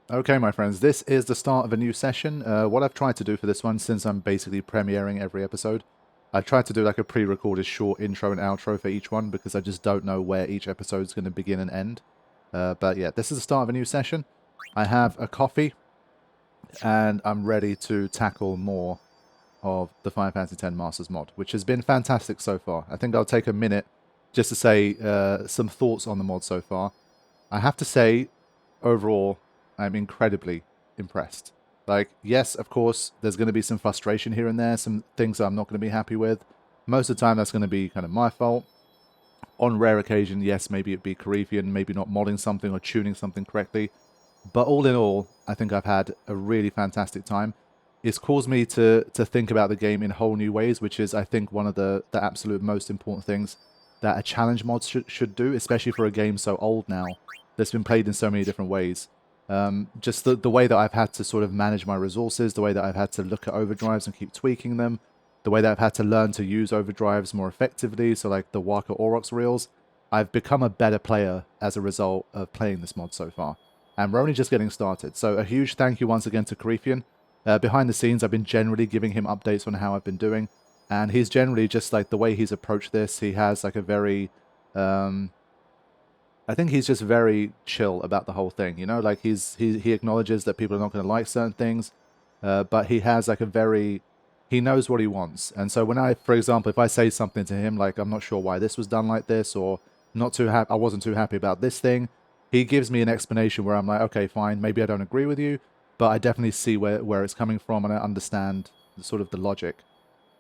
Okay, my friends, this is the start of a new session. What I've tried to do for this one, since I'm basically premiering every episode, I tried to do like a pre-recorded short intro and outro for each one because I just don't know where each episode is going to begin and end. But yeah, this is the start of a new session. I have a coffee, and I'm ready to tackle more of the Final Fantasy X Masters mod, which has been fantastic so far. I think I'll take a minute just to say some thoughts on the mod so far. I have to say, overall, I'm incredibly impressed. Like, yes, of course, there's going to be some frustration here and there, some things I'm not going to be happy with. Most of the time, that's going to be kind of my fault. On rare occasion, yes, maybe it'd be Karifean, maybe not modding something or tuning something correctly. But all in all, I think I've had a really fantastic time. It's caused me to think about the game in whole new ways, which is, I think, one of the absolute most important things that a challenge mod should do, especially for a game so old now, that's been played in so many different ways. Just the way that I've had to sort of manage my resources, the way that I've had to look at overdrives and keep tweaking them, the way that I've had to learn to use overdrives more effectively, so like the Waka Aurochs reels, I've become a better player as a result of playing this mod so far. And we're only just getting started. So a huge thank you once again to Karifean. Behind the scenes, I've been generally giving him updates on how I've been doing. And he's generally just like the way he's approached this, he has like a very... I think he's just very chill about the whole thing, you know? Like he acknowledges that people are not going to like certain things, but he has like a very... He knows what he wants. And so when I, for example, if I say something to him like, I'm not sure why this was done like this, or not too happy, I wasn't too happy about this thing, he gives me an explanation where I'm like, okay, fine, maybe I don't agree with you, but I definitely see where it's coming from and I understand sort of the logic.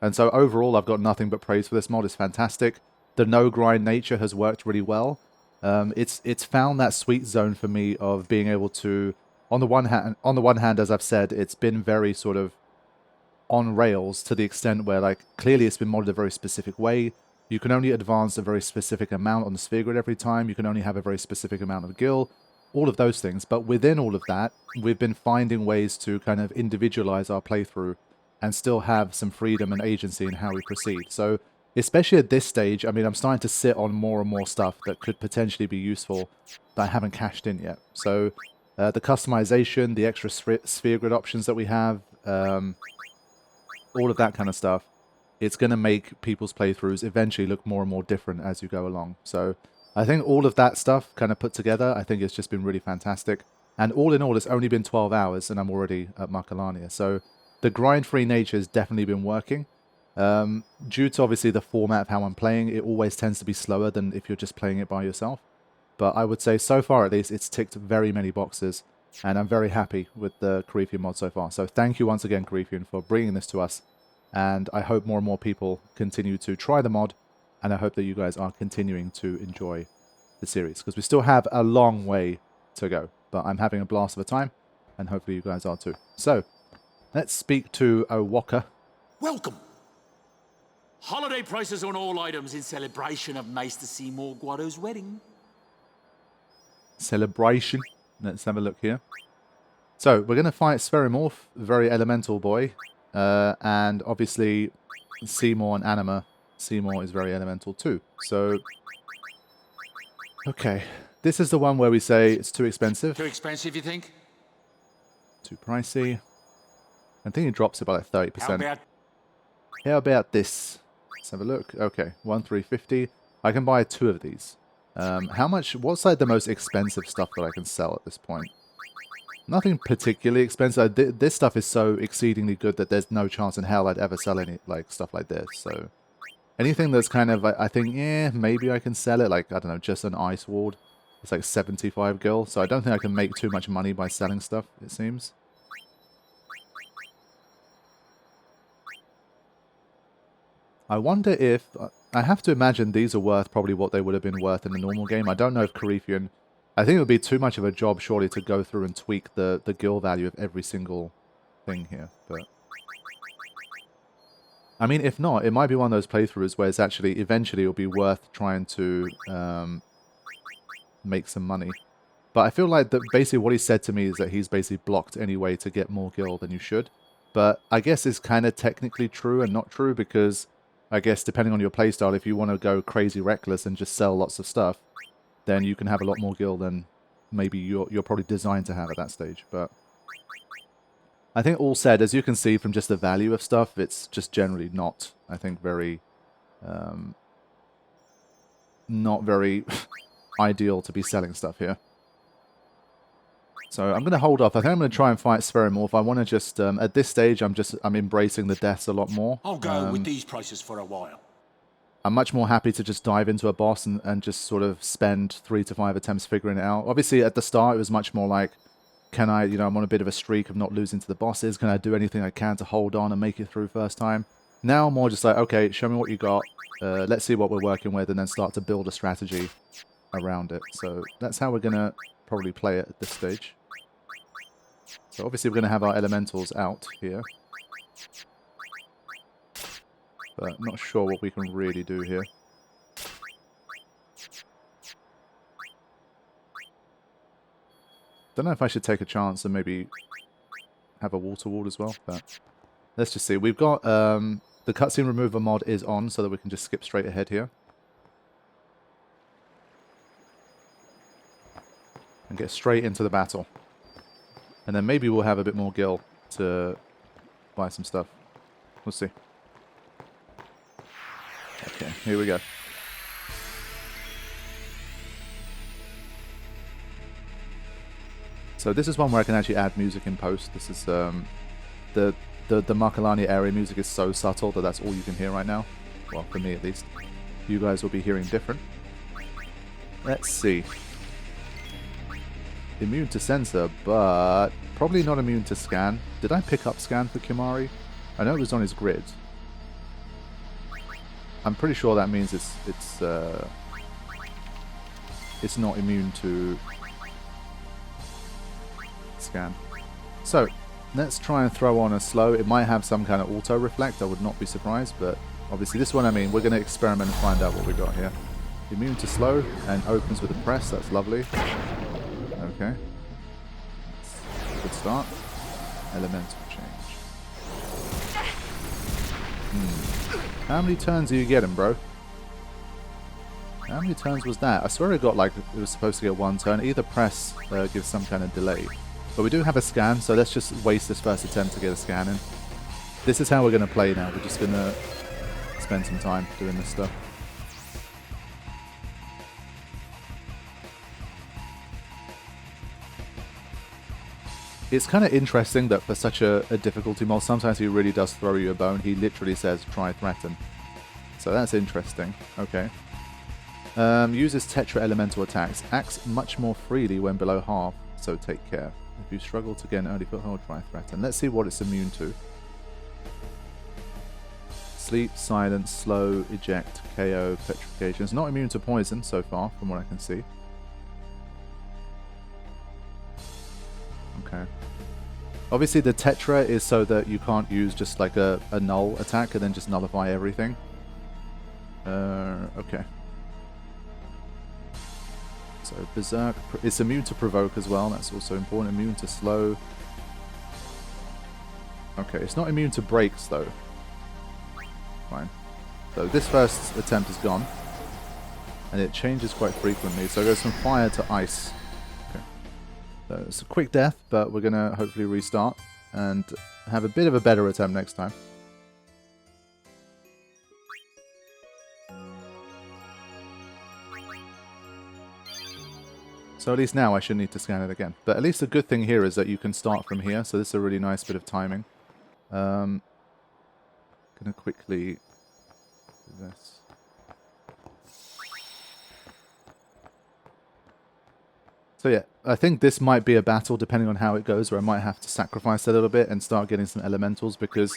And so overall, I've got nothing but praise for this mod. It's fantastic. The no grind nature has worked really well. It's found that sweet zone for me of being able to, on the one hand, as I've said, it's been very sort of on rails to the extent where, like, clearly it's been modded a very specific way. You can only advance a very specific amount on the sphere grid every time. You can only have a very specific amount of gil, all of those things. But within all of that, we've been finding ways to kind of individualize our playthrough and still have some freedom and agency in how we proceed. So, especially at this stage, I mean, I'm starting to sit on more and more stuff that could potentially be useful that I haven't cashed in yet. So, the customization, the extra sphere grid options that we have, all of that kind of stuff, it's going to make people's playthroughs eventually look more and more different as you go along. So I think all of that stuff kind of put together, I think it's just been really fantastic. And all in all, it's only been 12 hours and I'm already at Macalania. So the grind-free nature has definitely been working. Due to obviously the format of how I'm playing, it always tends to be slower than if you're just playing it by yourself. But I would say so far at least, it's ticked very many boxes. And I'm very happy with the Karifean mod so far. So thank you once again, Karifean, for bringing this to us. And I hope more and more people continue to try the mod. And I hope that you guys are continuing to enjoy the series. Because we still have a long way to go. But I'm having a blast of a time. And hopefully you guys are too. So, let's speak to Owaka. Welcome. Holiday prices on all items in celebration of Maester Seymour Guado's wedding. Celebration. Let's have a look here. So, we're going to fight Spherimorph, very elemental boy. And obviously, Seymour and Anima. Seymour is very elemental too. So, okay. This is the one where we say it's too expensive. Too expensive, you think? Too pricey. I think it drops it by like 30%. How about this? Let's have a look. Okay, 1,350. I can buy 2 of these. How much? What's like the most expensive stuff that I can sell at this point? Nothing particularly expensive. This stuff is so exceedingly good that there's no chance in hell I'd ever sell any like stuff like this. So anything that's kind of, I think, yeah, maybe I can sell it. Like, I don't know, just an ice ward. It's like 75 gil. So I don't think I can make too much money by selling stuff, it seems. I wonder if... I have to imagine these are worth probably what they would have been worth in the normal game. I don't know if Karifean... I think it would be too much of a job, surely, to go through and tweak the gil value of every single thing here. But I mean, if not, it might be one of those playthroughs where it's actually... Eventually, it'll be worth trying to make some money. But I feel like that basically what he said to me is that he's basically blocked any way to get more gil than you should. But I guess it's kind of technically true and not true because... I guess depending on your playstyle, if you want to go crazy reckless and just sell lots of stuff, then you can have a lot more gil than maybe you're probably designed to have at that stage. But I think all said, as you can see from just the value of stuff, it's just generally not, I think, very, not very ideal to be selling stuff here. So I'm going to hold off. I think I'm going to try and fight Spherimorph. I want to just, at this stage, I'm embracing the deaths a lot more. I'll go with these prices for a while. I'm much more happy to just dive into a boss and just sort of spend 3 to 5 attempts figuring it out. Obviously, at the start, it was much more like, can I, I'm on a bit of a streak of not losing to the bosses. Can I do anything I can to hold on and make it through first time? Now, more just like, okay, show me what you got. Let's see what we're working with, and then start to build a strategy around it. So that's how we're going to probably play it at this stage. So obviously, we're going to have our elementals out here. But not sure what we can really do here. Don't know if I should take a chance and maybe have a water wall as well, but let's just see. We've got the cutscene remover mod is on so that we can just skip straight ahead here. And get straight into the battle. And then maybe we'll have a bit more gil to buy some stuff. We'll see. Okay, here we go. So this is one where I can actually add music in post. This is the Makalani area music is so subtle that that's all you can hear right now. Well, for me at least. You guys will be hearing different. Let's see. Immune to sensor, but probably not immune to scan. Did I pick up scan for Kimari? I know it was on his grid. I'm pretty sure that means it's not immune to scan. So let's try and throw on a slow. It might have some kind of auto reflect. I would not be surprised, but obviously this one, I mean, we're going to experiment and find out what we got here. Immune to slow and opens with a press. That's lovely. Okay, that's a good start. Elemental change. How many turns are you getting, bro? How many turns was that? I swear it got like, it was supposed to get 1 turn. Either press gives some kind of delay. But we do have a scan, so let's just waste this first attempt to get a scan in. This is how we're going to play now. We're just going to spend some time doing this stuff. It's kind of interesting that for such a difficulty mod, sometimes he really does throw you a bone. He literally says, try threaten. So that's interesting. Okay. Uses Tetra elemental attacks. Acts much more freely when below half, so take care. If you struggle to get an early foothold, try threaten. Let's see what it's immune to. Sleep, silence, slow, eject, KO, petrification. It's not immune to poison so far, from what I can see. Okay. Obviously the Tetra is so that you can't use just like a null attack and then just nullify everything. Okay. So Berserk, it's immune to provoke as well, that's also important. Immune to slow. Okay, it's not immune to breaks though. Fine. So this first attempt is gone. And it changes quite frequently, so it goes from fire to ice. Okay. So it's a quick death, but we're going to hopefully restart and have a bit of a better attempt next time. So at least now I shouldn't need to scan it again. But at least the good thing here is that you can start from here, so this is a really nice bit of timing. Gonna quickly do this. So yeah, I think this might be a battle depending on how it goes, where I might have to sacrifice a little bit and start getting some elementals, because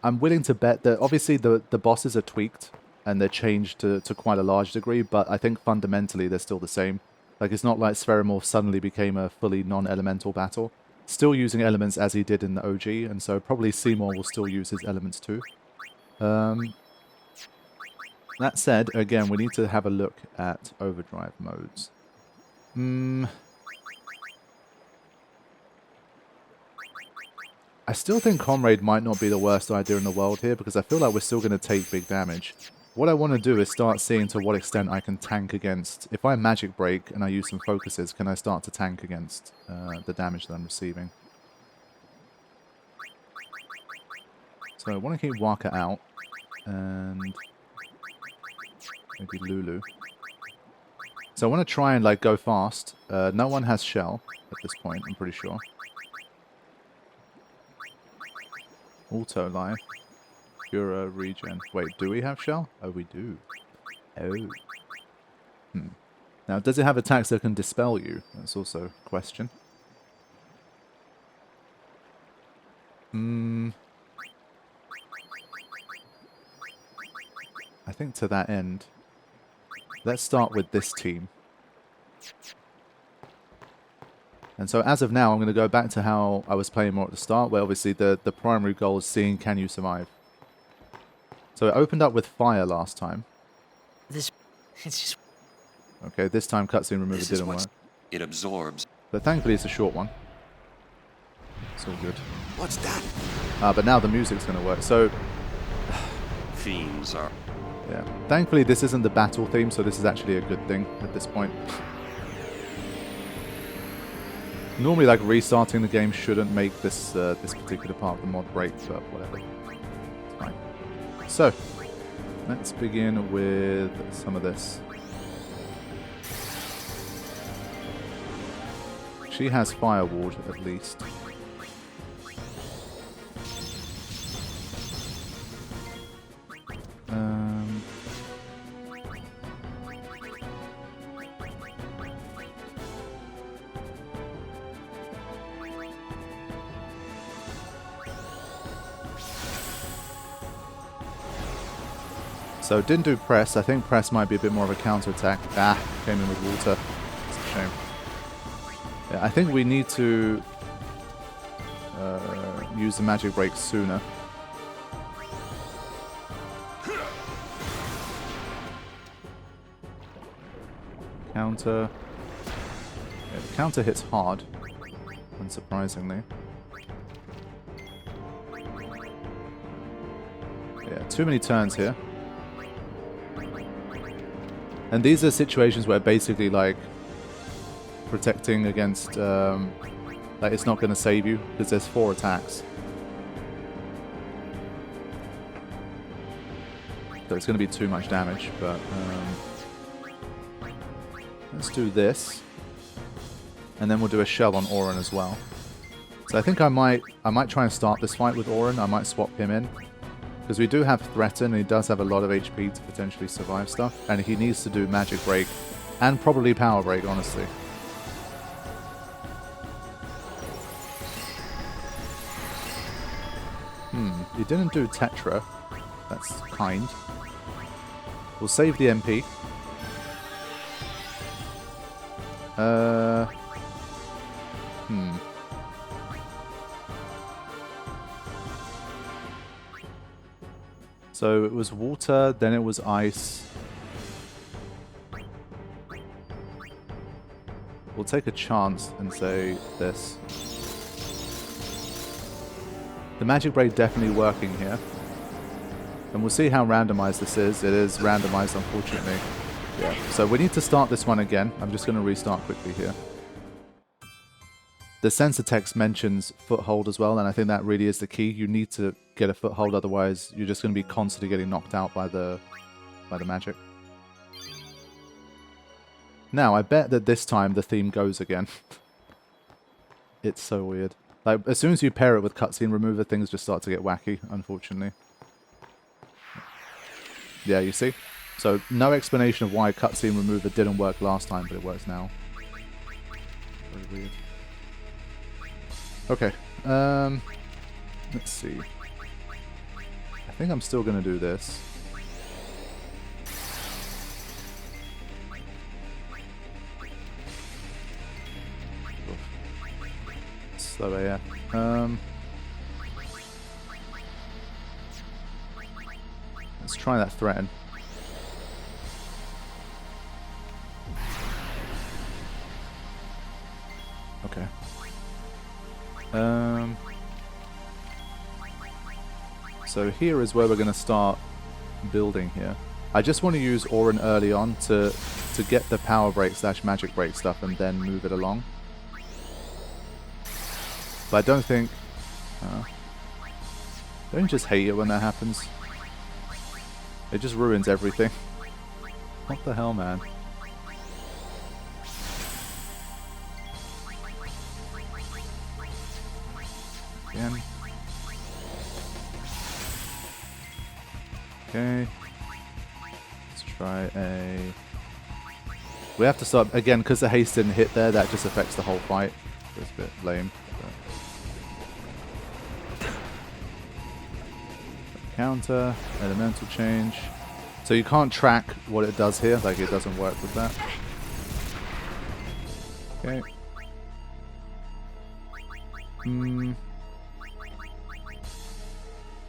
I'm willing to bet that obviously the bosses are tweaked and they're changed to quite a large degree, but I think fundamentally they're still the same. Like, it's not like Spherimorph suddenly became a fully non-elemental battle. Still using elements as he did in the OG, and so probably Seymour will still use his elements too. That said, again, we need to have a look at overdrive modes. I still think Comrade might not be the worst idea in the world here, because I feel like we're still going to take big damage. what I want to do is start seeing to what extent I can tank against. If I magic break and I use some focuses, can I start to tank against the damage that I'm receiving? So I want to keep Waka out and maybe Lulu. So I want to try and like go fast. No one has shell at this point, I'm pretty sure. Auto lie. Cura regen. Wait, do we have shell? Oh, we do. Oh. Now, does it have attacks that can dispel you? That's also a question. I think to that end, let's start with this team. And so as of now, I'm going to go back to how I was playing more at the start, where obviously the primary goal is seeing can you survive. So it opened up with fire last time. It's just... Okay, this time cutscene remover didn't work. It absorbs. But thankfully it's a short one. It's all good. What's that? But now the music's going to work. So, Fiends are... yeah. Thankfully this isn't the battle theme, so this is actually a good thing at this point. Normally, like, restarting the game shouldn't make this this particular part of the mod break, but whatever. It's fine. So, let's begin with some of this. She has Fire Ward, at least. So didn't do press. I think press might be a bit more of a counter attack. Ah, came in with water. It's a shame. Yeah, I think we need to use the magic break sooner. Counter. Yeah, the counter hits hard, unsurprisingly. Yeah, too many turns here. And these are situations where basically, like, protecting against, like, it's not going to save you, because there's 4 attacks. So it's going to be too much damage, but, let's do this. And then we'll do a shell on Auron as well. So I think I might try and start this fight with Auron. I might swap him in. Because we do have Threaten, and he does have a lot of HP to potentially survive stuff. And he needs to do Magic Break, and probably Power Break, honestly. He didn't do Tetra. That's kind. We'll save the MP. So it was water, then it was ice. We'll take a chance and say this. The Magic Break definitely working here. And we'll see how randomized this is. It is randomized, unfortunately. Yeah, so we need to start this one again. I'm just going to restart quickly here. The sensor text mentions foothold as well, and I think that really is the key. You need to get a foothold, otherwise you're just going to be constantly getting knocked out by the magic. Now, I bet that this time the theme goes again. It's so weird. Like, as soon as you pair it with cutscene remover, things just start to get wacky, unfortunately. Yeah, you see? So, no explanation of why cutscene remover didn't work last time, but it works now. Very weird. Okay, let's see. I think I'm still going to do this. Slow AF. Let's try that threaten. Okay. So here is where we're going to start building here. I just want to use Auron early on to get the power break / magic break stuff and then move it along. But I don't think... don't you just hate it when that happens? It just ruins everything. What the hell, man? Again. Okay. Let's try a... We have to start... Again, because the haste didn't hit there, that just affects the whole fight. It's a bit lame. But... Counter, elemental change. So you can't track what it does here, like it doesn't work with that. Okay.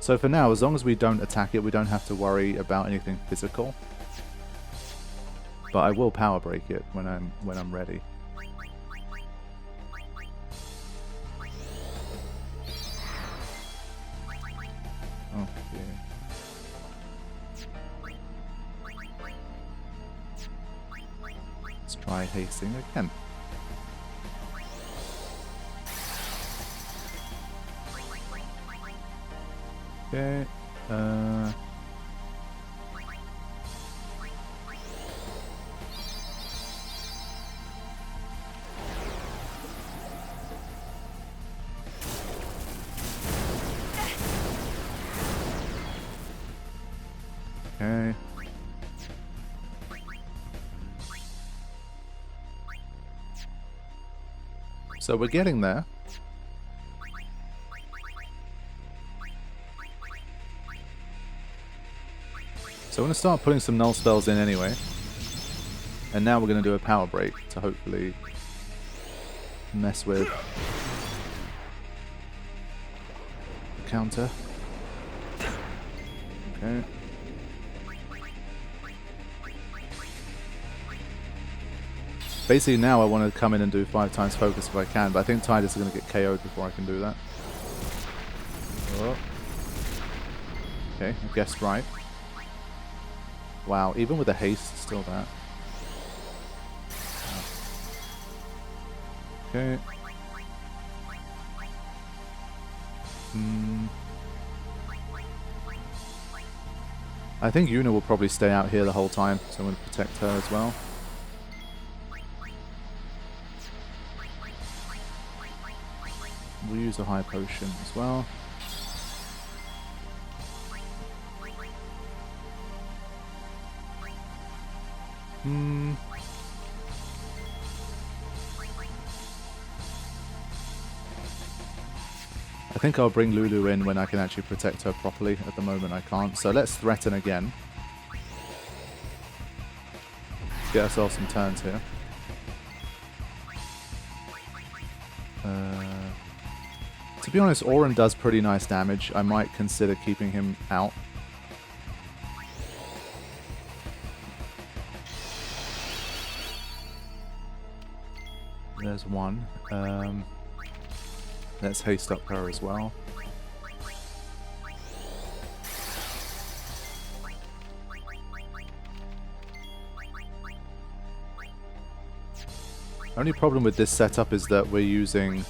So for now, as long as we don't attack it, we don't have to worry about anything physical. But I will power break it when I'm ready. Okay. Let's try hasting again. Okay. Okay. So we're getting there. So I'm going to start putting some null spells in anyway. And now we're going to do a power break to hopefully mess with the counter. Okay. Basically now I want to come in and do 5 times focus if I can, but I think Tidus is going to get KO'd before I can do that. Oh. Okay, I guessed right. Wow, even with the haste, still that. Okay. I think Yuna will probably stay out here the whole time, so I'm going to protect her as well. We'll use a high potion as well. I think I'll bring Lulu in when I can actually protect her properly. At the moment I can't. So let's threaten again. Get ourselves some turns here. To be honest, Auron does pretty nice damage. I might consider keeping him out. There's one. Let's haste up her as well. Only problem with this setup is that we're using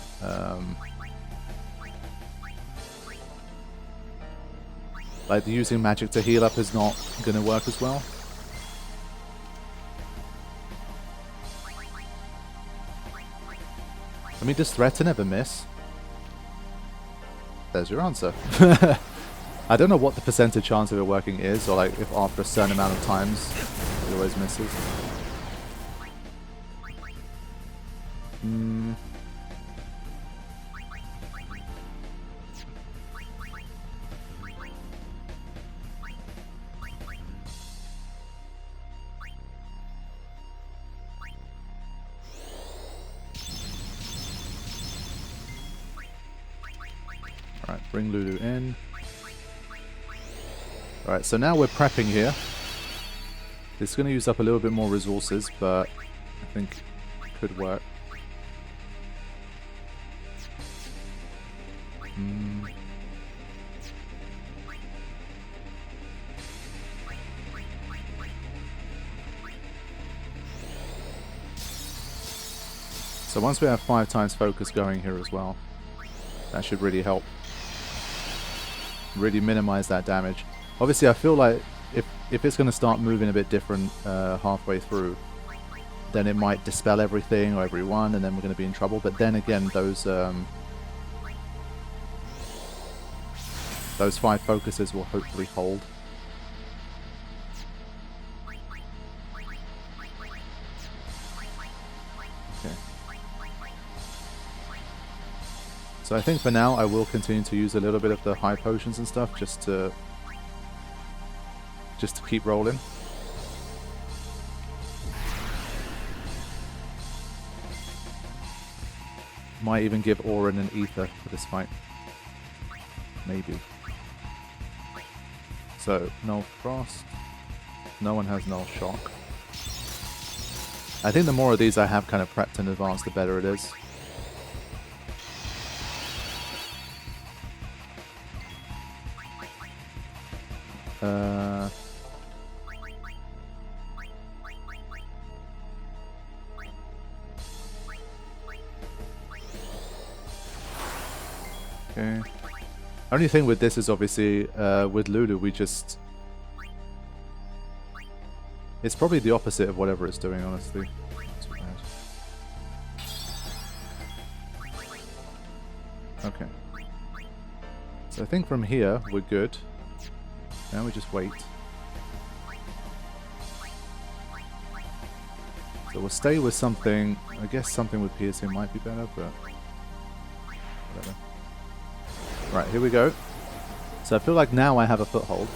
like using magic to heal up is not going to work as well. I mean, does threaten ever miss? There's your answer. I don't know what the percentage chance of it working is, or like if after a certain amount of times it always misses. Alright, bring Lulu in. Alright, so now we're prepping here. It's going to use up a little bit more resources, but I think it could work. So once we have 5 times focus going here as well, that should really help. Really minimize that damage. Obviously, I feel like if it's going to start moving a bit different halfway through, then it might dispel everything or everyone, and then we're going to be in trouble. But then again, those 5 focuses will hopefully hold. Okay. So I think for now I will continue to use a little bit of the high potions and stuff just to keep rolling. Might even give Auron an ether for this fight. Maybe. So, null frost. No one has null shock. I think the more of these I have kind of prepped in advance, the better it is. Okay. Only thing with this is obviously with Lulu we just... It's probably the opposite of whatever it's doing, honestly. Too bad. Okay. So I think from here we're good. Now we just wait. So we'll stay with something. I guess something with piercing might be better, but whatever. Right, here we go. So I feel like now I have a foothold.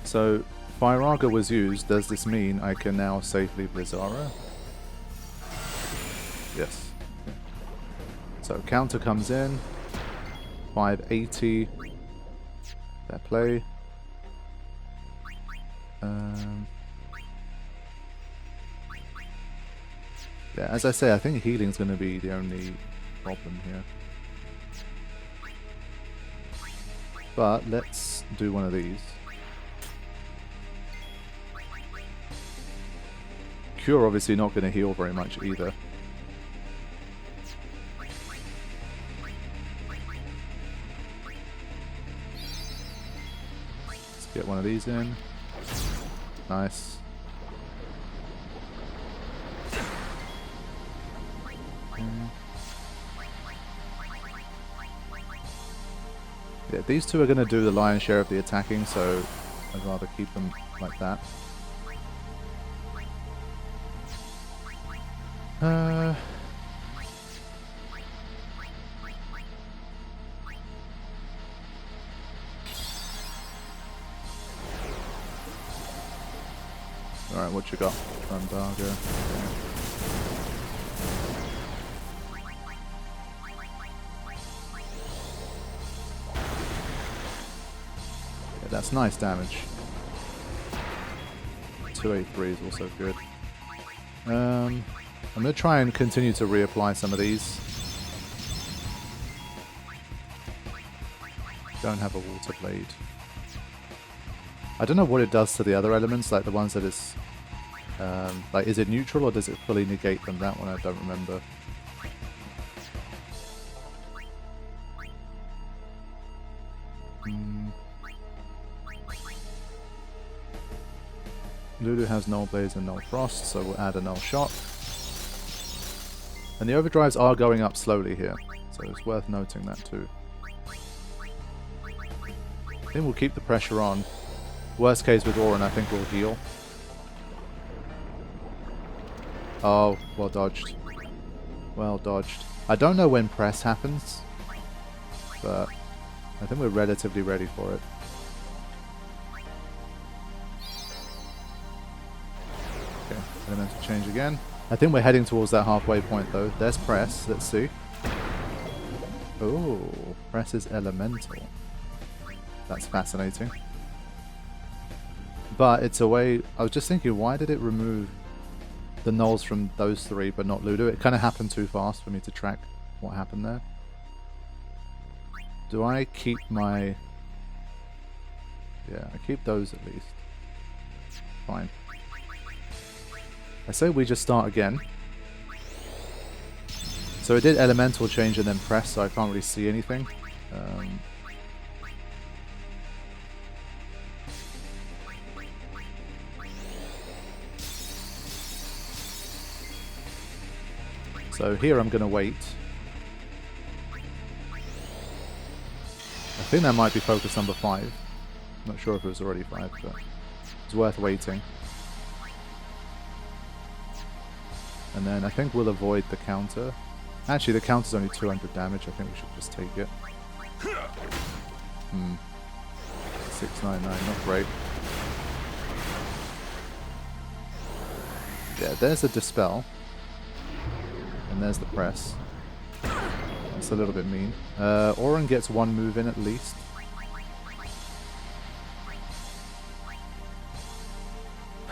So Firaga was used. Does this mean I can now safely Blizzara? Yes. Okay. So counter comes in. 580. Fair play. Yeah, as I say, I think healing's going to be the only problem here. But let's do one of these. Cure obviously not going to heal very much either. Let's get one of these in. Nice. Yeah, these two are going to do the lion's share of the attacking, so I'd rather keep them like that. Alright, what you got? Embargo. Okay. Yeah, that's nice damage. 283 is also good. I'm going to try and continue to reapply some of these. Don't have a water blade. I don't know what it does to the other elements, like the ones that is... like, is it neutral or does it fully negate them? That one I don't remember. Lulu has null blaze and null frost, so we'll add a null shock. And the overdrives are going up slowly here, so it's worth noting that too. I think we'll keep the pressure on. Worst case with Auron, I think we'll heal. Oh, well dodged. Well dodged. I don't know when press happens, but I think we're relatively ready for it. Okay, elemental change again. I think we're heading towards that halfway point though. There's press, let's see. Oh, press is elemental. That's fascinating. But it's a way... I was just thinking, why did it remove the nulls from those three but not Ludo? It kind of happened too fast for me to track what happened there. Do I keep my... Yeah, I keep those at least. Fine. I say we just start again. So it did elemental change and then press, so I can't really see anything. So here I'm going to wait. I think that might be focus number 5. Not sure if it was already 5, but it's worth waiting. And then I think we'll avoid the counter. Actually, the counter's only 200 damage. I think we should just take it. 699, not great. Yeah, there's a dispel. And there's the press. That's a little bit mean. Oren gets 1 move in at least.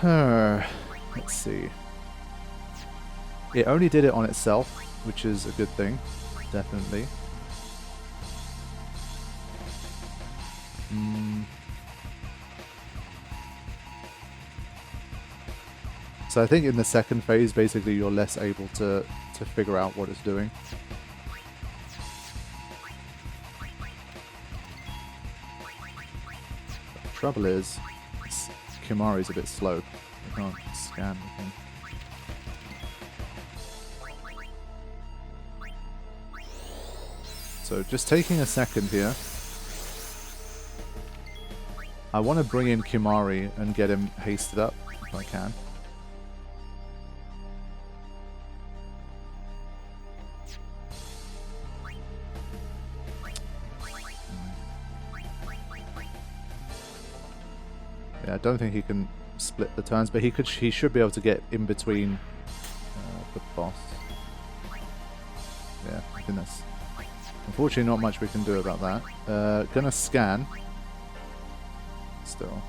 Let's see. It only did it on itself, which is a good thing, definitely. So I think in the second phase, basically, you're less able to figure out what it's doing. The trouble is, Kimari's a bit slow. I can't scan with him. So just taking a second here. I want to bring in Kimari and get him hasted up if I can. Yeah, I don't think he can split the turns, but he should be able to get in between the boss. Yeah, I think that's unfortunately not much we can do about that. Gonna scan. Still.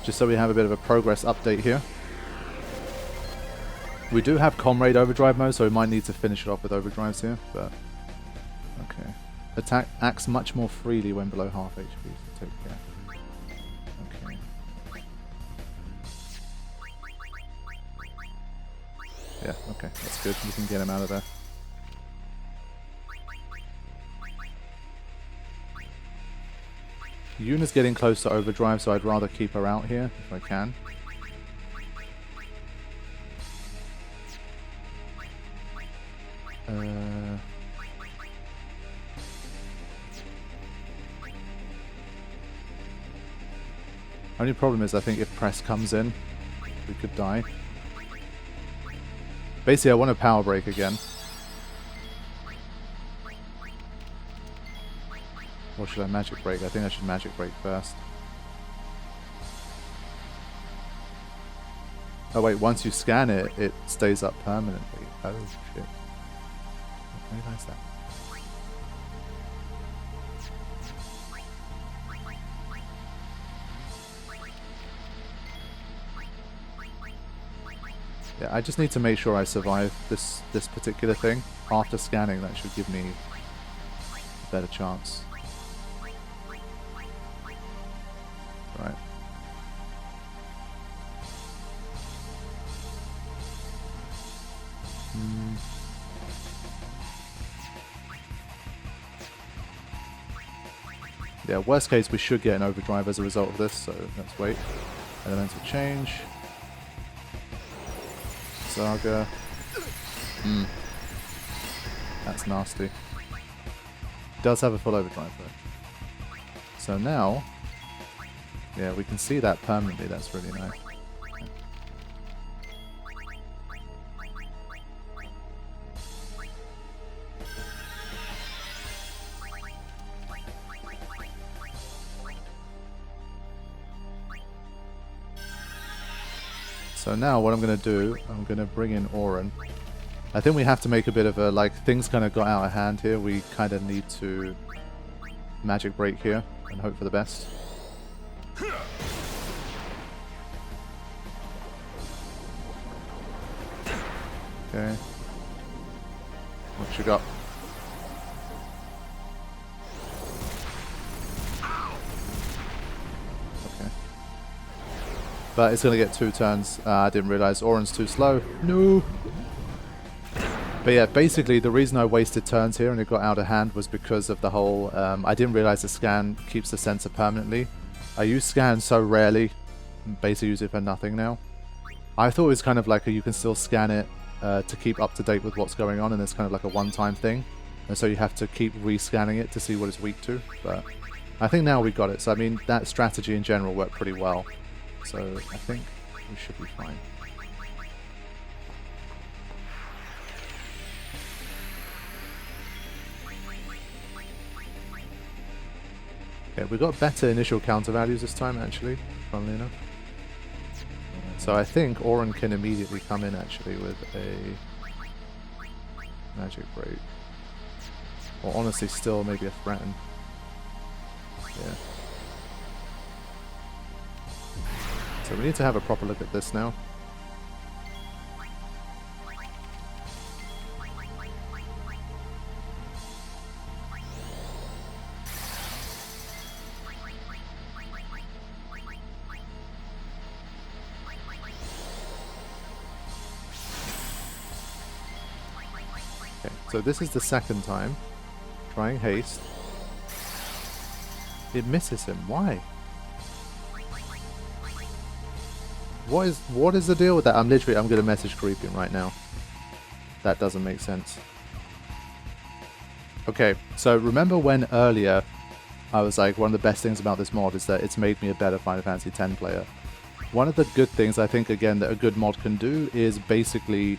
Just so we have a bit of a progress update here. We do have Comrade Overdrive mode, so we might need to finish it off with Overdrives here, but okay. Attack acts much more freely when below half HP, so take care. Okay. Yeah, okay, that's good. We can get him out of there. Yuna's getting close to Overdrive, so I'd rather keep her out here if I can. Only problem is I think if press comes in, we could die. Basically, I want a power break again. Or should I magic break? I think I should magic break first. Oh wait, once you scan it, it stays up permanently. Oh shit. I didn't realize that. Yeah, I just need to make sure I survive this particular thing. After scanning, that should give me a better chance. Right. Yeah, worst case we should get an overdrive as a result of this, so let's wait. Elemental change. Saga. That's nasty. Does have a full overdrive though. So now, yeah, we can see that permanently. That's really nice. So now what I'm going to do, I'm going to bring in Oren. I think we have to make a bit of a, like, things kind of got out of hand here. We kind of need to magic break here and hope for the best. Okay. What you got? But it's going to get 2 turns. I didn't realize Oren's too slow. No! But yeah, basically the reason I wasted turns here and it got out of hand was because of the whole... I didn't realize the scan keeps the sensor permanently. I use scan so rarely. Basically use it for nothing now. I thought it was kind of like you can still scan it to keep up to date with what's going on, and it's kind of like a one-time thing. And so you have to keep re-scanning it to see what it's weak to. But I think now we got it. So I mean, that strategy in general worked pretty well. So I think we should be fine. Okay, we got better initial counter values this time, actually, funnily enough. So I think Oren can immediately come in, actually, with a magic break. Or honestly, still maybe a threaten. Yeah. So we need to have a proper look at this now. So this is the second time. Trying haste. It misses him. Why? What is the deal with that? I'm going to message Karifean right now. That doesn't make sense. Okay, so remember when earlier I was like, one of the best things about this mod is that it's made me a better Final Fantasy X player. One of the good things I think, again, that a good mod can do is basically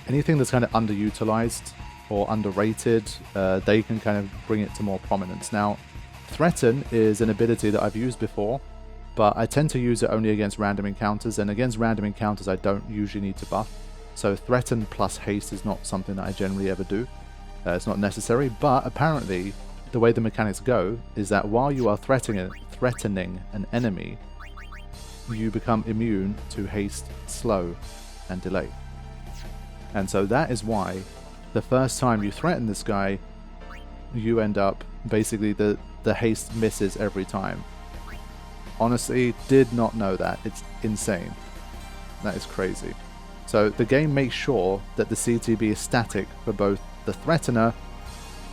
anything that's kind of underutilized or underrated, they can kind of bring it to more prominence. Now, Threaten is an ability that I've used before, but I tend to use it only against random encounters, and against random encounters I don't usually need to buff. So Threaten plus Haste is not something that I generally ever do. It's not necessary, but apparently the way the mechanics go is that while you are threatening an enemy, you become immune to Haste, Slow, and Delay. And so that is why the first time you threaten this guy, you end up basically the haste misses every time. Honestly, did not know that. It's insane. That is crazy. So the game makes sure that the CTB is static for both the threatener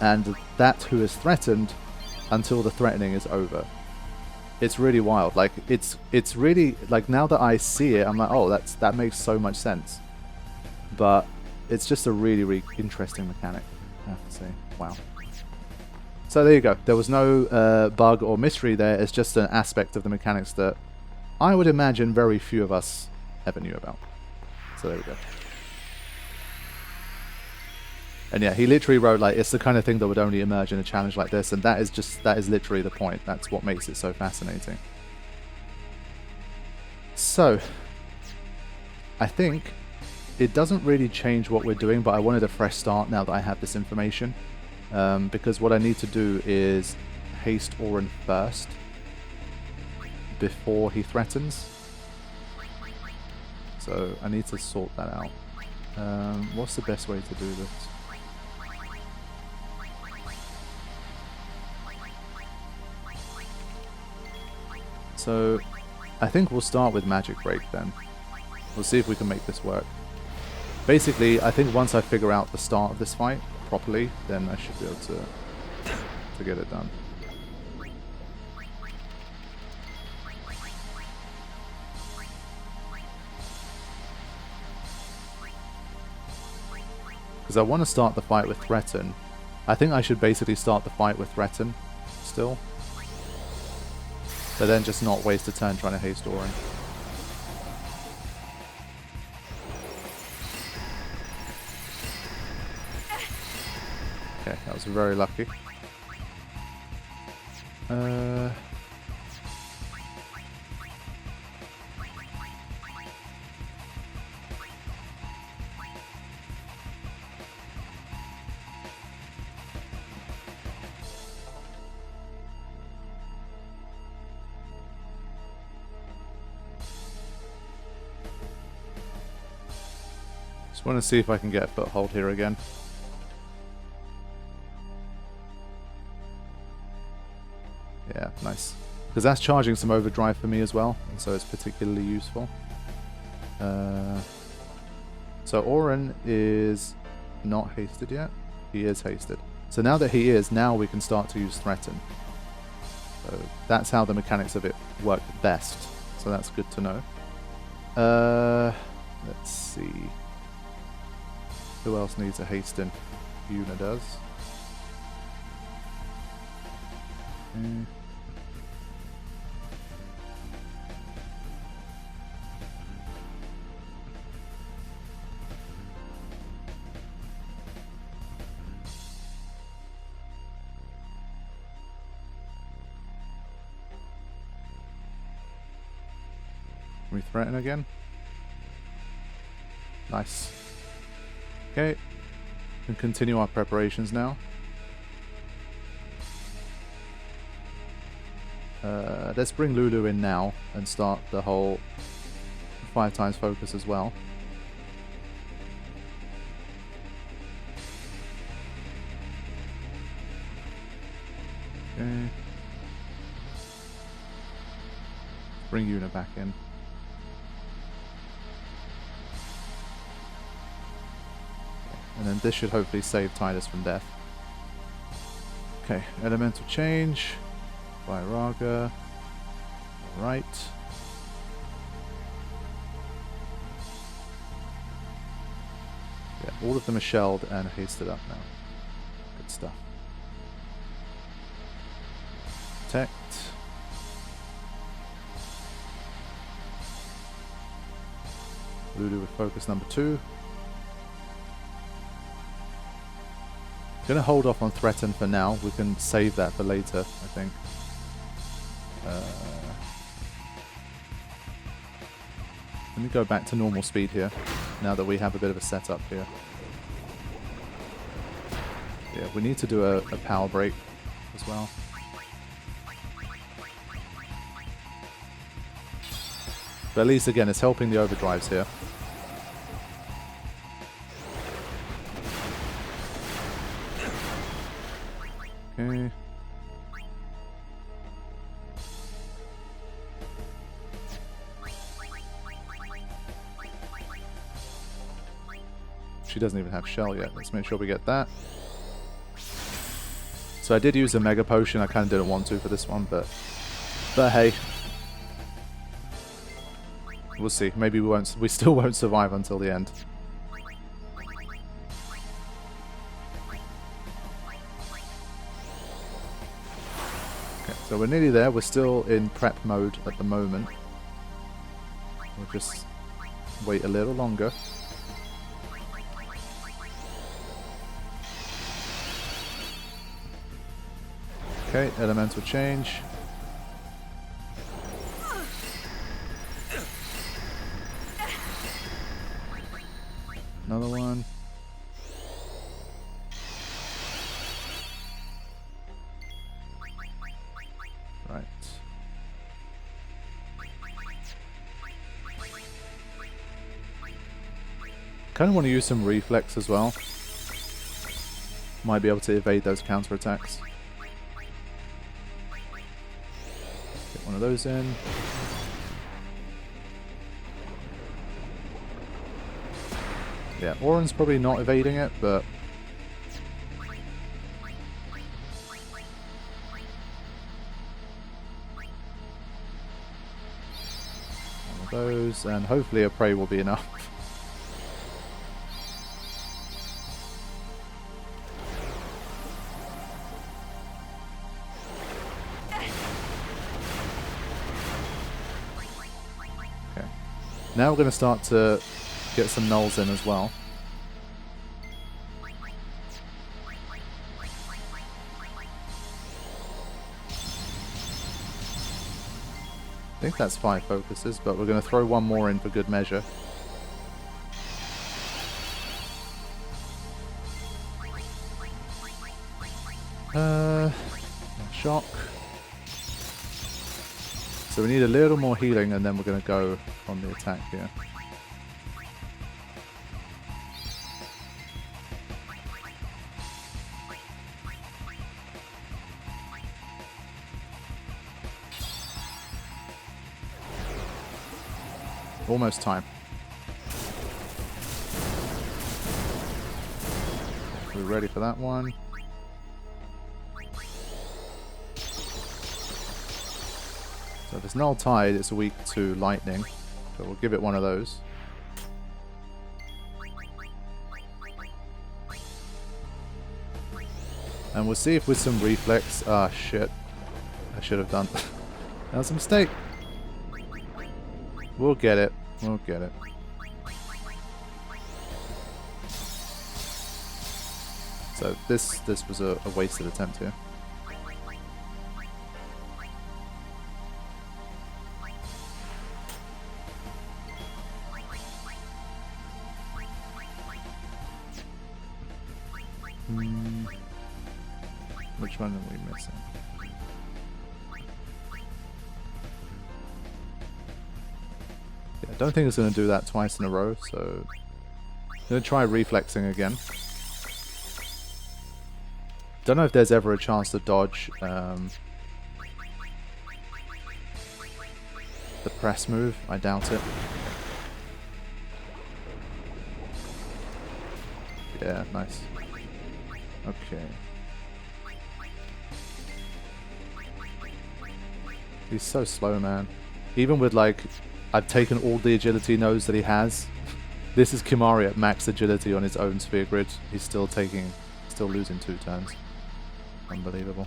and that who is threatened until the threatening is over. It's really wild. Like it's really like, now that I see it, I'm like, oh, that makes so much sense. But it's just a really, really interesting mechanic, I have to say. Wow. So there you go. There was no bug or mystery there. It's just an aspect of the mechanics that I would imagine very few of us ever knew about. So there we go. And yeah, he literally wrote, like, it's the kind of thing that would only emerge in a challenge like this, and that is literally the point. That's what makes it so fascinating. So, I think it doesn't really change what we're doing, but I wanted a fresh start now that I have this information. Because what I need to do is haste Oren first before he threatens. So I need to sort that out. What's the best way to do this? So I think we'll start with Magic Break then. We'll see if we can make this work. Basically, I think once I figure out the start of this fight properly, then I should be able to get it done. Because I want to start the fight with Threaten. I think I should basically start the fight with Threaten still. But then just not waste a turn trying to haste Oren. Okay, that was very lucky. Just want to see if I can get a foothold here again. Yeah, nice. because that's charging some overdrive for me as well, and so it's particularly useful. So Oren is not hasted yet. He is hasted. So now that he is, now we can start to use Threaten. So that's how the mechanics of it work best. So that's good to know. Let's see. Who else needs a hasten? Yuna does. Okay. Can we threaten again? Nice. Okay. We can continue our preparations now. Let's bring Lulu in now and start the whole 5 times focus as well. Okay. Bring Yuna back in. And then this should hopefully save Tidus from death. Okay, elemental change. Vairaga. Alright. Yeah, all of them are shelled and hasted up now. Good stuff. Protect. Lulu with focus number 2. Gonna hold off on Threaten for now. We can save that for later, I think. Let me go back to normal speed here, now that we have a bit of a setup here. Yeah, we need to do a power break as well. But at least, again, it's helping the overdrives here. Okay. She doesn't even have shell yet. Let's make sure we get that. So I did use a mega potion. I kind of didn't want to for this one, but hey, we'll see. Maybe we won't. We still won't survive until the end. Okay, so we're nearly there. We're still in prep mode at the moment. We'll just wait a little longer. Okay, elemental change. Another one. Right. Kind of want to use some reflex as well. Might be able to evade those counterattacks. Get one of those in. Yeah, Oren's probably not evading it, but one of those, and hopefully a prey will be enough. Okay. Now we're going to start to get some nulls in as well. I think that's 5 focuses, but we're going to throw one more in for good measure. Shock. So we need a little more healing, and then we're going to go on the attack here. Almost time. We're ready for that one. So if it's null tide, it's weak to lightning. So we'll give it one of those. And we'll see if with some reflex... Ah, shit. I should have done... That was a mistake. We'll get it. We'll get it. So this was a wasted attempt here. Which one are we missing? Yeah, I don't think it's going to do that twice in a row, so I'm going to try reflexing again. Don't know if there's ever a chance to dodge the press move. I doubt it. Yeah, nice. Okay. He's so slow, man. Even with, like, I've taken all the agility nodes that he has. This is Kimari at max agility on his own sphere grid. He's still losing 2 turns. Unbelievable.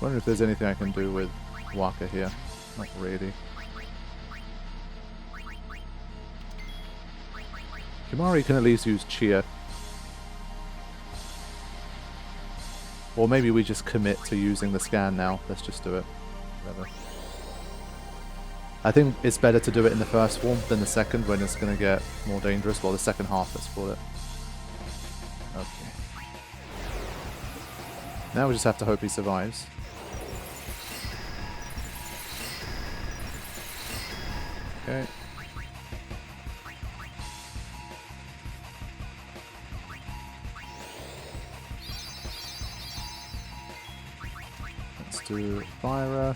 Wonder if there's anything I can do with Waka here. Not really. Kimari can at least use Chia. Or maybe we just commit to using the scan now. Let's just do it. Whatever. I think it's better to do it in the first swarm than the second when it's going to get more dangerous. Well, the second half, let's call it. Okay. Now we just have to hope he survives. Okay. Let's do Fire.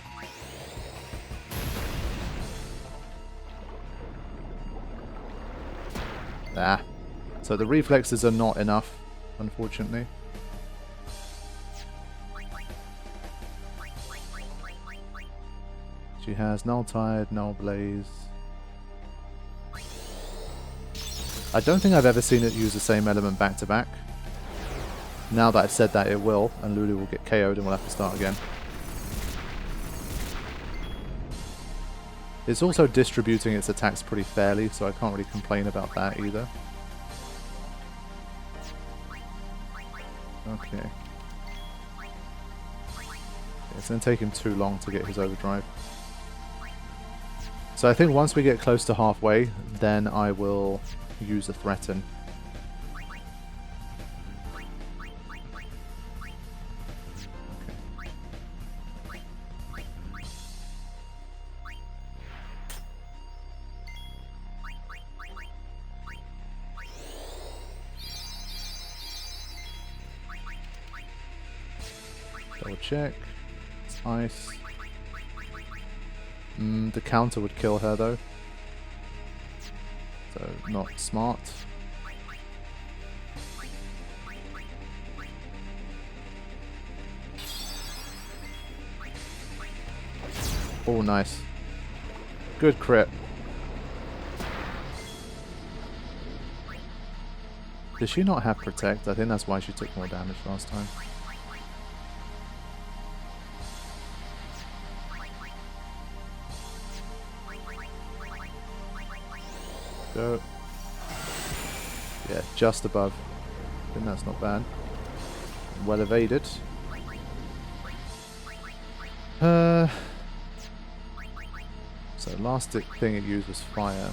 Ah. So the reflexes are not enough, unfortunately. She has Null Tide, Null Blaze. I don't think I've ever seen it use the same element back to back. Now that I've said that, it will, and Lulu will get KO'd and we'll have to start again. It's also distributing its attacks pretty fairly, so I can't really complain about that either. Okay. It's going to take him too long to get his overdrive. So I think once we get close to halfway, then I will use a threaten. Double check. It's ice. The counter would kill her though. So, not smart. Oh, nice. Good crit. Does she not have Protect? I think that's why she took more damage last time. Go. Yeah, just above. I think that's not bad. Well evaded. So last thing it used was fire.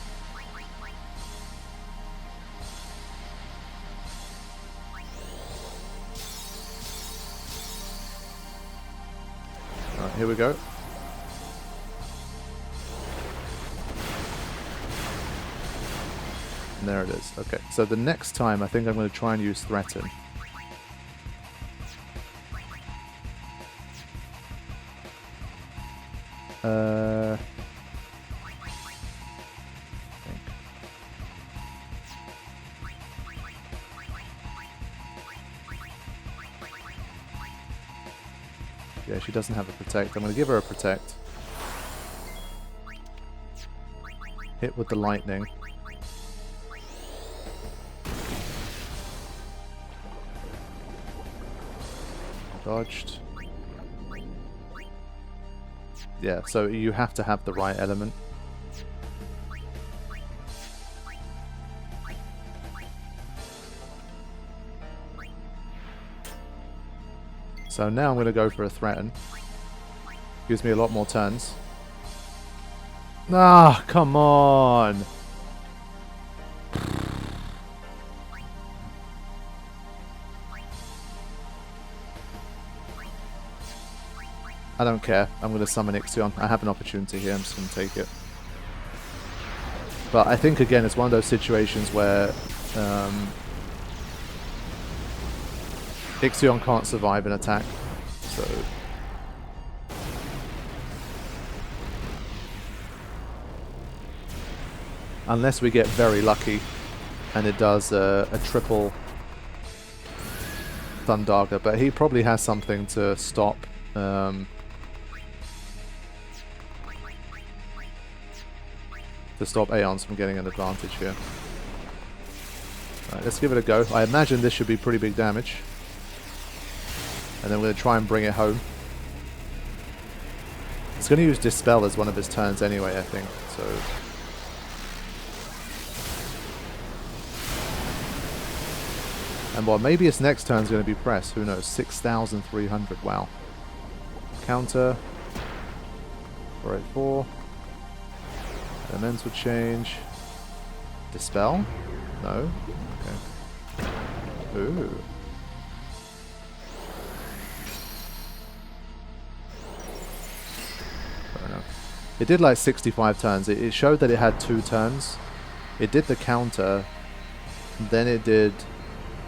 Alright, here we go. And there it is. Okay, so the next time I think I'm going to try and use Threaten. Yeah, she doesn't have a Protect. I'm going to give her a Protect. Hit with the lightning. Dodged. Yeah, so you have to have the right element. So now I'm going to go for a Threaten. Gives me a lot more turns. Ah, come on! I don't care. I'm going to summon Ixion. I have an opportunity here. I'm just going to take it. But I think, again, it's one of those situations where Ixion can't survive an attack. So unless we get very lucky and it does a triple Thundaga, but he probably has something to stop Aeons from getting an advantage here. Alright, let's give it a go. I imagine this should be pretty big damage. And then we're going to try and bring it home. He's going to use Dispel as one of his turns anyway, I think. So and well, maybe his next turn is going to be Press. Who knows? 6,300. Wow. Counter. 484. Elemental change. Dispel? No? Okay. Ooh. Fair enough. It did like 65 turns. It showed that it had 2 turns. It did the counter. Then it did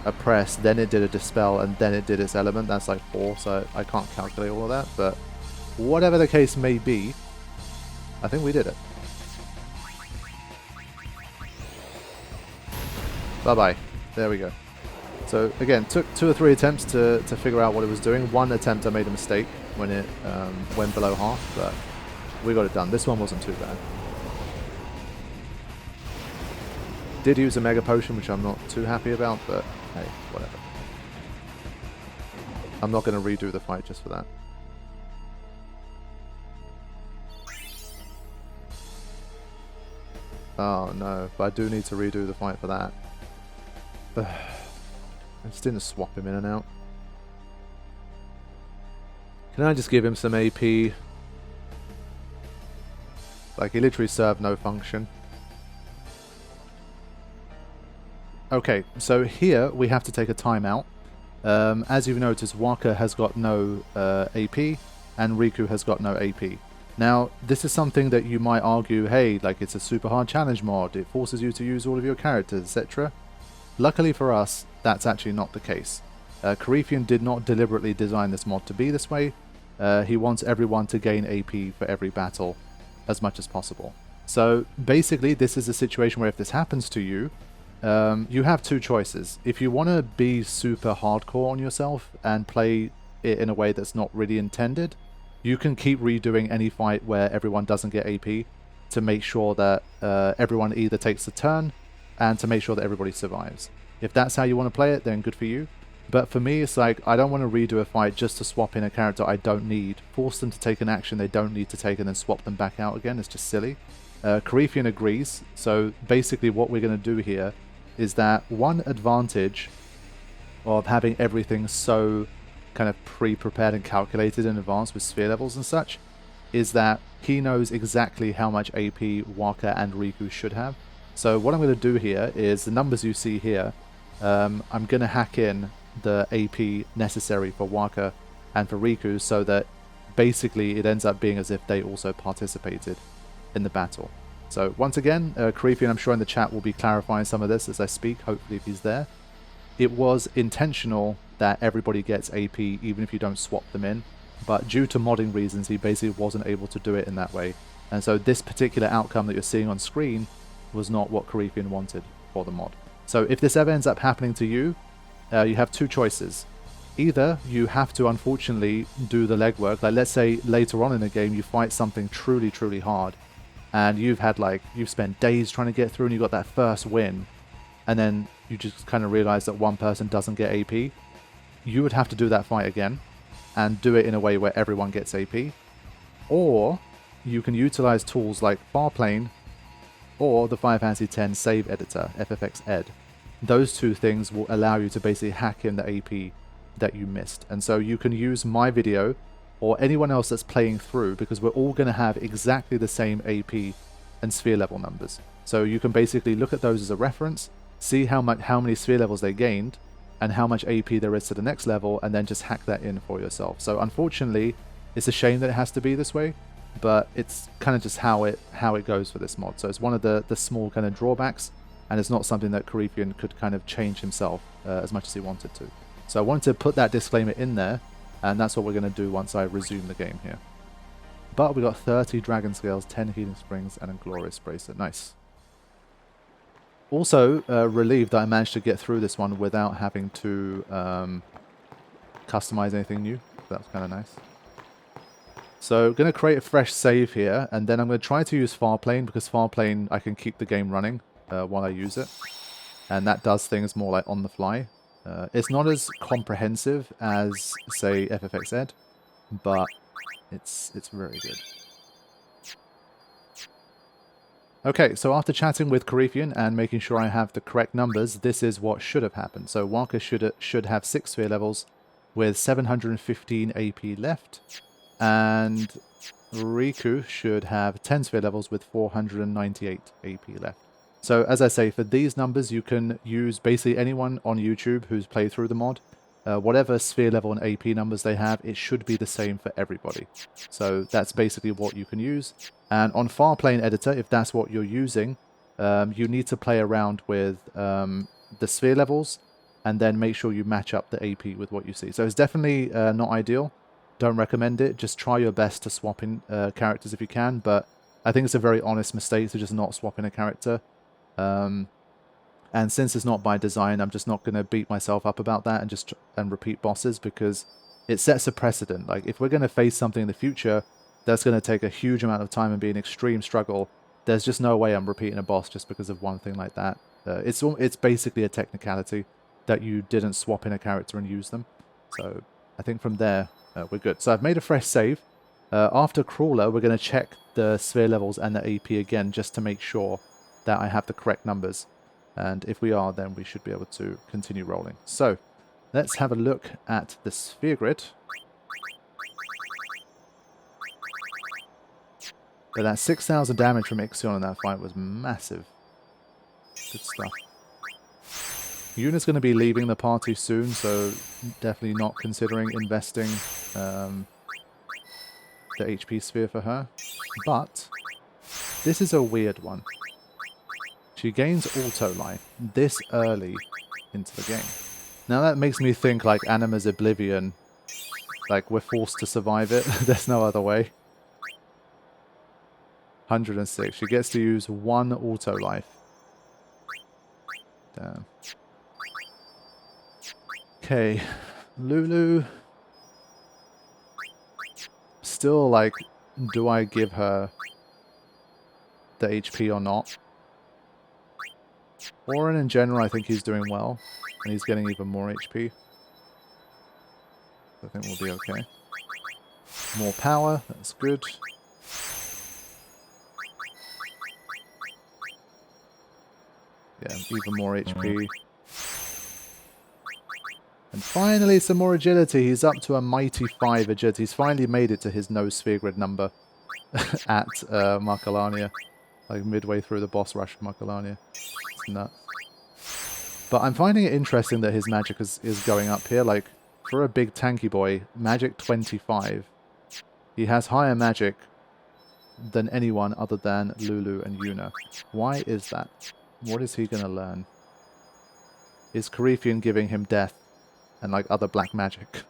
a press. Then it did a dispel. And then it did its element. That's like 4. So I can't calculate all of that. But whatever the case may be, I think we did it. Bye-bye. There we go. So again, took 2 or 3 attempts to figure out what it was doing. 1 attempt I made a mistake when it went below half, but we got it done. This one wasn't too bad. Did use a Mega Potion, which I'm not too happy about, but hey, whatever. I'm not going to redo the fight just for that. Oh no, but I do need to redo the fight for that. I just didn't swap him in and out. Can I just give him some AP? Like, he literally served no function. Okay, so here we have to take a timeout. As you've noticed, Waka has got no AP, and Riku has got no AP. Now, this is something that you might argue, hey, like, it's a super hard challenge mod, it forces you to use all of your characters, etc. Luckily for us, that's actually not the case. Karifean did not deliberately design this mod to be this way. He wants everyone to gain AP for every battle as much as possible. So basically, this is a situation where if this happens to you, you have 2 choices. If you want to be super hardcore on yourself and play it in a way that's not really intended, you can keep redoing any fight where everyone doesn't get AP to make sure that everyone either takes a turn and to make sure that everybody survives. If that's how you want to play it, then good for you. But for me, it's like, I don't want to redo a fight just to swap in a character I don't need, force them to take an action they don't need to take and then swap them back out again. It's just silly. Karifean agrees, so basically what we're going to do here is that one advantage of having everything so kind of pre-prepared and calculated in advance with sphere levels and such is that he knows exactly how much AP Waka and Riku should have. So what I'm going to do here is the numbers you see here, I'm going to hack in the AP necessary for Waka and for Riku so that basically it ends up being as if they also participated in the battle. So once again, Karifean, I'm sure in the chat will be clarifying some of this as I speak, hopefully if he's there. It was intentional that everybody gets AP even if you don't swap them in, but due to modding reasons he basically wasn't able to do it in that way. And so this particular outcome that you're seeing on screen was not what Karifean wanted for the mod. So if this ever ends up happening to you, you have two choices. Either you have to unfortunately do the legwork, like let's say later on in the game you fight something truly, truly hard, and you've spent days trying to get through and you got that first win, and then you just kind of realize that one person doesn't get AP, you would have to do that fight again and do it in a way where everyone gets AP. Or you can utilize tools like Farplane or the Final Fantasy X save editor, FFX Ed. Those two things will allow you to basically hack in the AP that you missed. And so you can use my video or anyone else that's playing through, because we're all going to have exactly the same AP and sphere level numbers. So you can basically look at those as a reference, see how many sphere levels they gained and how much AP there is to the next level, and then just hack that in for yourself. So unfortunately, it's a shame that it has to be this way, but it's kind of just how it goes for this mod. So it's one of the small kind of drawbacks, and it's not something that Karifean could kind of change himself as much as he wanted to. So I wanted to put that disclaimer in there, and that's what we're going to do once I resume the game here. But we got 30 Dragon Scales, 10 Healing Springs, and a Glorious Bracer. Nice. Also, relieved that I managed to get through this one without having to customize anything new. That's kind of nice. So I'm going to create a fresh save here, and then I'm going to try to use Farplane, because Farplane I can keep the game running while I use it. And that does things more like on the fly. It's not as comprehensive as, say, FFX Ed, but it's very good. Okay, so after chatting with Karifean and making sure I have the correct numbers, this is what should have happened. So Waka should have 6 sphere levels with 715 AP left, and Riku should have 10 sphere levels with 498 AP left. So as I say, for these numbers you can use basically anyone on YouTube who's played through the mod. Whatever sphere level and AP numbers they have, it should be the same for everybody. So that's basically what you can use. And on Farplane Editor, if that's what you're using, you need to play around with the sphere levels and then make sure you match up the AP with what you see. So it's definitely not ideal. Don't recommend it. Just try your best to swap in characters if you can, but I think it's a very honest mistake to just not swap in a character. And since it's not by design, I'm just not going to beat myself up about that and repeat bosses, because it sets a precedent. Like, if we're going to face something in the future that's going to take a huge amount of time and be an extreme struggle, there's just no way I'm repeating a boss just because of one thing like that. It's basically a technicality that you didn't swap in a character and use them. So I think from there, we're good. So I've made a fresh save. After Crawler, we're going to check the sphere levels and the AP again just to make sure that I have the correct numbers. And if we are, then we should be able to continue rolling. So let's have a look at the sphere grid. But that 6,000 damage from Ixion in that fight was massive. Good stuff. Yuna's going to be leaving the party soon, so definitely not considering investing the HP sphere for her. But this is a weird one. She gains auto life this early into the game. Now that makes me think like Anima's Oblivion, like we're forced to survive it. There's no other way. 106. She gets to use 1 auto life. Damn. Okay, Lulu. Still like, do I give her the HP or not? Orin in general, I think he's doing well, and he's getting even more HP. I think we'll be okay. More power, that's good. Yeah, even more HP. And finally, some more agility. He's up to a mighty 5 agility. He's finally made it to his no sphere grid number at Markalania. Like midway through the boss rush of Markalania. It's nuts. But I'm finding it interesting that his magic is going up here. Like, for a big tanky boy, magic 25. He has higher magic than anyone other than Lulu and Yuna. Why is that? What is he going to learn? Is Karifean giving him death and like other black magic?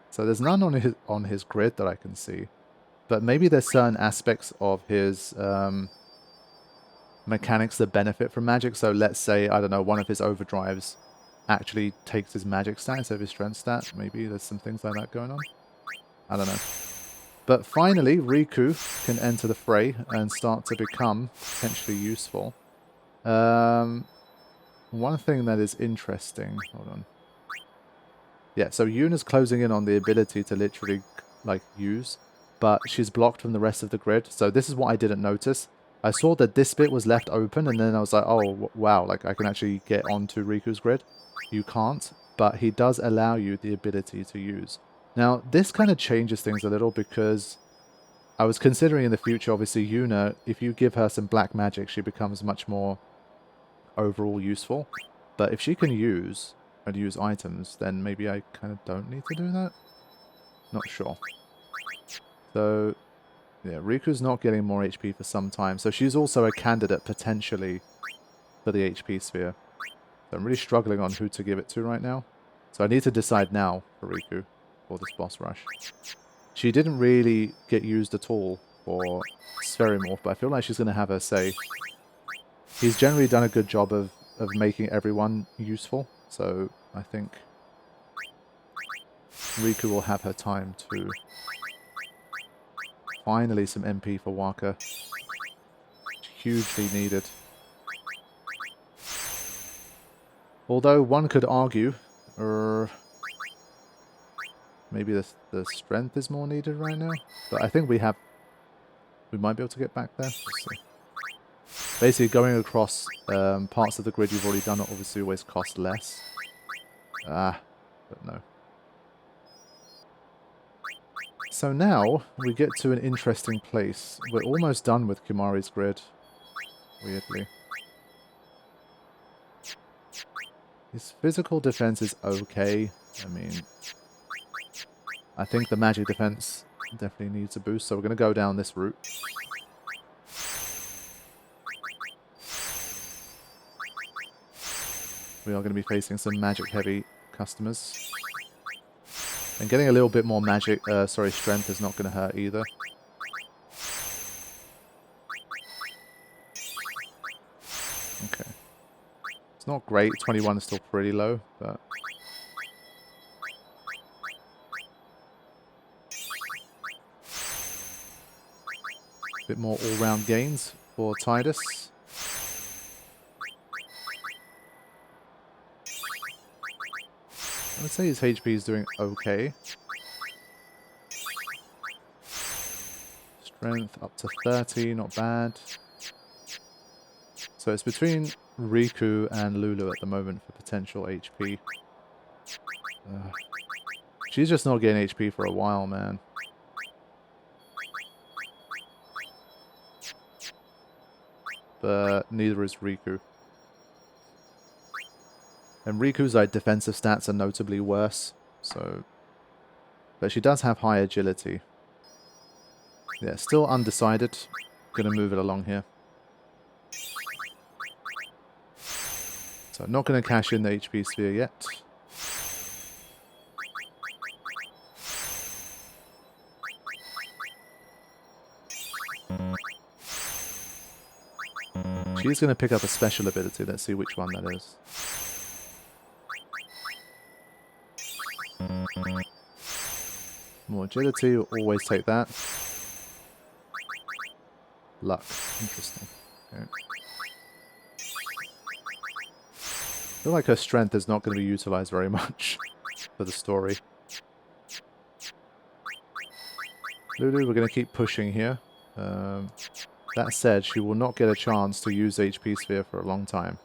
So there's none on his grid that I can see. But maybe there's certain aspects of his mechanics that benefit from magic. So let's say, I don't know, one of his overdrives actually takes his magic stat instead of his strength stat. Maybe there's some things like that going on. I don't know. But finally, Riku can enter the fray and start to become potentially useful. One thing that is interesting... Hold on. Yeah, so Yuna's closing in on the ability to literally, like, use, but she's blocked from the rest of the grid. So this is what I didn't notice. I saw that this bit was left open, and then I was like, oh, wow, like, I can actually get onto Riku's grid. You can't, but he does allow you the ability to use. Now, this kind of changes things a little, because I was considering in the future, obviously, Yuna, if you give her some black magic, she becomes much more overall useful. But if she can use and use items, then maybe I kind of don't need to do that. Not sure. So, yeah, Riku's not getting more HP for some time. So she's also a candidate, potentially, for the HP sphere. So I'm really struggling on who to give it to right now. So I need to decide now for Riku for this boss rush. She didn't really get used at all for Spherimorph, but I feel like she's going to have her say. He's generally done a good job of making everyone useful. So I think Riku will have her time to... Finally some MP for Waka. Hugely needed. Although one could argue, maybe the strength is more needed right now. But I think we might be able to get back there. Let's see. Basically, going across parts of the grid you've already done obviously always cost less. But no. So now we get to an interesting place. We're almost done with Kimari's grid, weirdly. His physical defense is okay. I mean, I think the magic defense definitely needs a boost, so we're going to go down this route. We are going to be facing some magic-heavy customers. And getting a little bit more strength is not going to hurt either. Okay. It's not great. 21 is still pretty low, but... a bit more all-round gains for Tidus. I would say his HP is doing okay. Strength up to 30, not bad. So it's between Riku and Lulu at the moment for potential HP. She's just not getting HP for a while, man. But neither is Riku. And Riku's like defensive stats are notably worse, so... But she does have high agility. Yeah, still undecided. Gonna move it along here. So not gonna cash in the HP sphere yet. She's gonna pick up a special ability. Let's see which one that is. More agility, will always take that. Luck, interesting. Okay. I feel like her strength is not going to be utilized very much for the story. Lulu, we're going to keep pushing here. That said, she will not get a chance to use HP Sphere for a long time.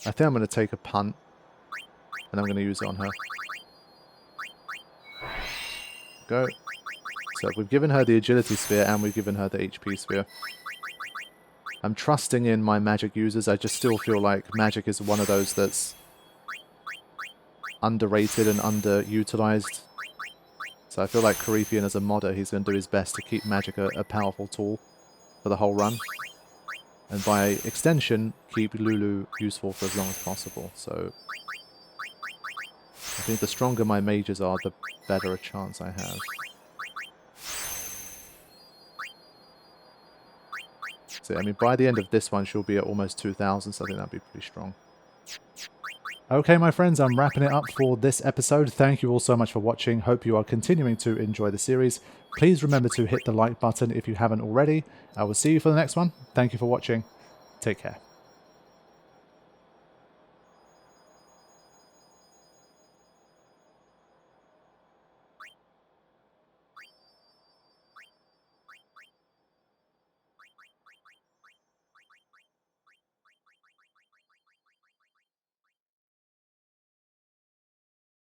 I think I'm going to take a punt, and I'm going to use it on her. Go. So we've given her the agility sphere and we've given her the HP sphere. I'm trusting in my magic users. I just still feel like magic is one of those that's underrated and underutilized. So I feel like Karifean as a modder, he's going to do his best to keep magic a powerful tool for the whole run. And by extension, keep Lulu useful for as long as possible. So I think the stronger my mages are, the better a chance I have. So, I mean, by the end of this one, she'll be at almost 2,000, so I think that'd be pretty strong. Okay, my friends, I'm wrapping it up for this episode. Thank you all so much for watching. Hope you are continuing to enjoy the series. Please remember to hit the like button if you haven't already. I will see you for the next one. Thank you for watching. Take care.